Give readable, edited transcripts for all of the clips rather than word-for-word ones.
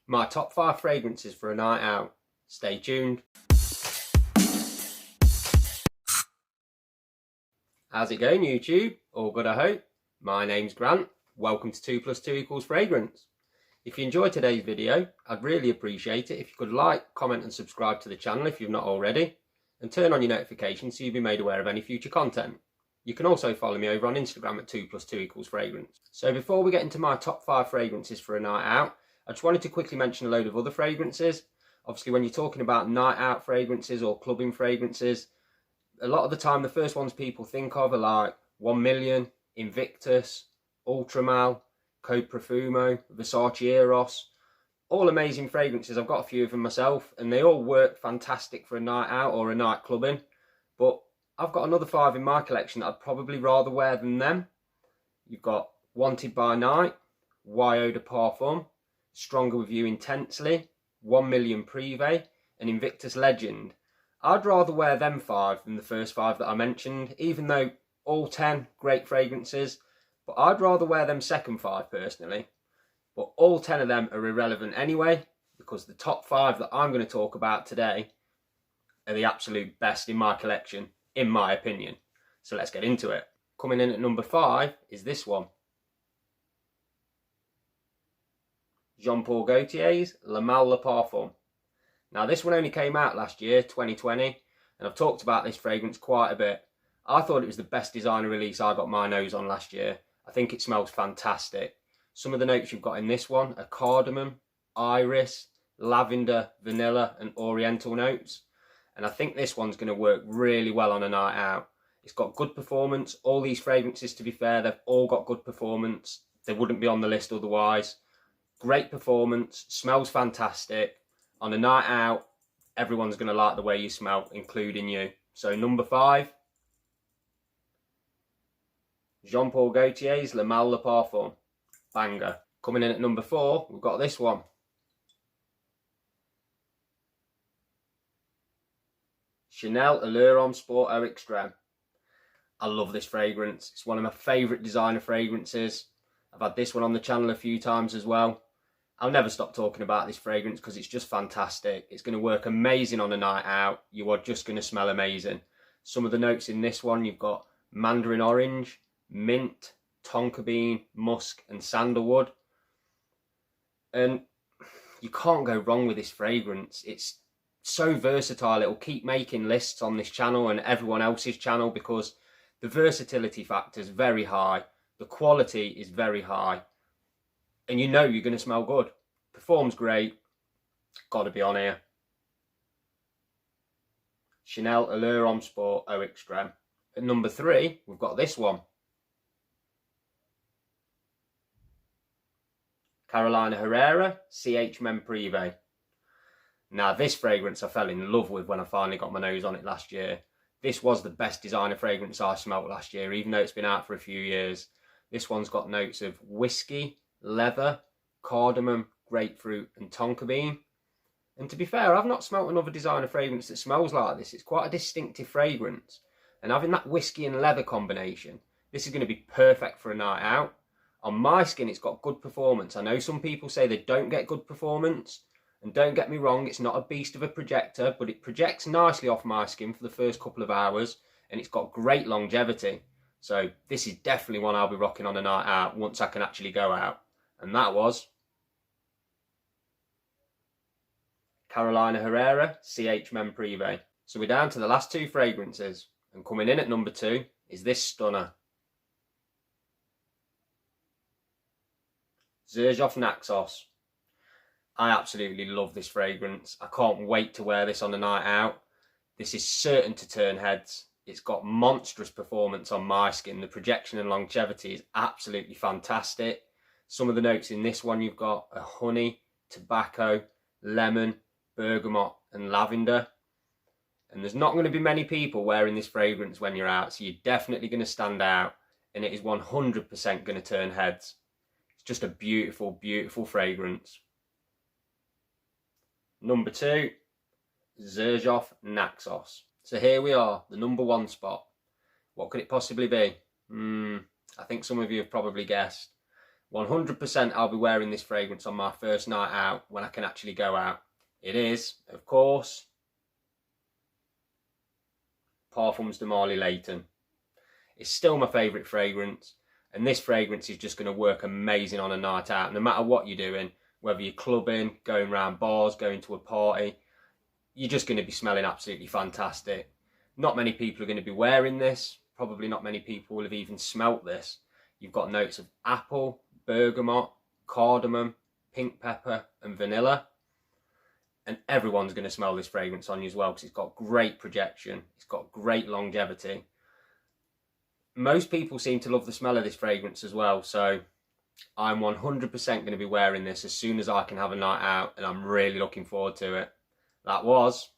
My top 5 fragrances for a night out. Stay tuned. How's it going, YouTube? All good, I hope. My name's Grant. Welcome to 2 + 2 = fragrance. If you enjoyed today's video, I'd really appreciate it if you could like, comment and subscribe to the channel if you've not already, and turn on your notifications so you'll be made aware of any future content. You can also follow me over on Instagram at 2 + 2 = fragrance. So before we get into my top 5 fragrances for a night out, I just wanted to quickly mention a load of other fragrances. Obviously, when you're talking about night out fragrances or clubbing fragrances, a lot of the time the first ones people think of are like 1 Million, Invictus, Ultramal, Code Profumo, Versace Eros. All amazing fragrances. I've got a few of them myself and they all work fantastic for a night out or a night clubbing. But I've got another 5 in my collection that I'd probably rather wear than them. You've got Wanted by Night, Eau de Parfum, Stronger With You Intensely, 1 Million Privé, and Invictus Legend. I'd rather wear them 5 than the first 5 that I mentioned, even though all 10 great fragrances, but I'd rather wear them second 5 personally. But all 10 of them are irrelevant anyway, because the top 5 that I'm going to talk about today are the absolute best in my collection, in my opinion. So let's get into it. Coming in at number 5 is this one. Jean Paul Gaultier's Le Mal Le Parfum. Now this one only came out last year, 2020, and I've talked about this fragrance quite a bit. I thought it was the best designer release I got my nose on last year. I think it smells fantastic. Some of the notes you've got in this one are cardamom, iris, lavender, vanilla and oriental notes. And I think this one's going to work really well on a night out. It's got good performance. All these fragrances, to be fair, they've all got good performance. They wouldn't be on the list otherwise. Great performance, smells fantastic. On a night out, everyone's going to like the way you smell, including you. So number 5, Jean Paul Gaultier's Le Mal Le Parfum. Banger. Coming in at number 4, we've got this one. Chanel Allure Homme Sport Eau Extreme. I love this fragrance. It's one of my favourite designer fragrances. I've had this one on the channel a few times as well. I'll never stop talking about this fragrance because it's just fantastic. It's going to work amazing on a night out. You are just going to smell amazing. Some of the notes in this one, you've got mandarin orange, mint, tonka bean, musk and sandalwood. And you can't go wrong with this fragrance. It's so versatile. It will keep making lists on this channel and everyone else's channel because the versatility factor is very high. The quality is very high. And you know you're going to smell good. Performs great. Got to be on here. Chanel Allure Homme Sport Eau Extreme. At number 3, we've got this one. Carolina Herrera CH Men Privé. Now this fragrance I fell in love with when I finally got my nose on it last year. This was the best designer fragrance I smelt last year, even though it's been out for a few years. This one's got notes of whiskey, leather, cardamom, grapefruit and tonka bean. And to be fair, I've not smelt another designer fragrance that smells like this. It's quite a distinctive fragrance. And having that whiskey and leather combination, this is going to be perfect for a night out. On my skin, it's got good performance. I know some people say they don't get good performance. And don't get me wrong, it's not a beast of a projector, but it projects nicely off my skin for the first couple of hours. And it's got great longevity. So this is definitely one I'll be rocking on a night out once I can actually go out. And that was Carolina Herrera CH Men Privé. So we're down to the last 2 fragrances. And coming in at number 2 is this stunner. Xerjoff Naxos. I absolutely love this fragrance. I can't wait to wear this on a night out. This is certain to turn heads. It's got monstrous performance on my skin. The projection and longevity is absolutely fantastic. Some of the notes in this one you've got are honey, tobacco, lemon, bergamot and lavender. And there's not going to be many people wearing this fragrance when you're out, so you're definitely going to stand out. And it is 100% going to turn heads. It's just a beautiful, beautiful fragrance. Number 2, Xerjoff Naxos. So here we are, the number 1 spot. What could it possibly be? I think some of you have probably guessed. 100% I'll be wearing this fragrance on my first night out when I can actually go out. It is, of course, Parfums de Marly Layton. It's still my favourite fragrance, and this fragrance is just going to work amazing on a night out. No matter what you're doing, whether you're clubbing, going around bars, going to a party, you're just going to be smelling absolutely fantastic. Not many people are going to be wearing this. Probably not many people will have even smelt this. You've got notes of apple, bergamot, cardamom, pink pepper and vanilla. And everyone's going to smell this fragrance on you as well, because it's got great projection. It's got great longevity. Most people seem to love the smell of this fragrance as well, so I'm 100% going to be wearing this as soon as I can have a night out, and I'm really looking forward to it. That was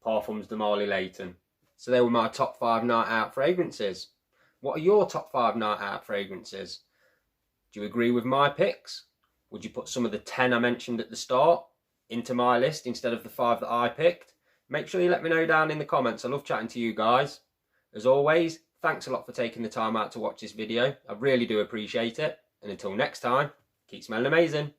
Parfums de Marly Layton. So they were my top 5 night out fragrances. What are your top 5 night out fragrances? Do you agree with my picks? Would you put some of the 10 I mentioned at the start into my list instead of the 5 that I picked? Make sure you let me know down in the comments. I love chatting to you guys. As always, thanks a lot for taking the time out to watch this video. I really do appreciate it. And until next time, keep smelling amazing.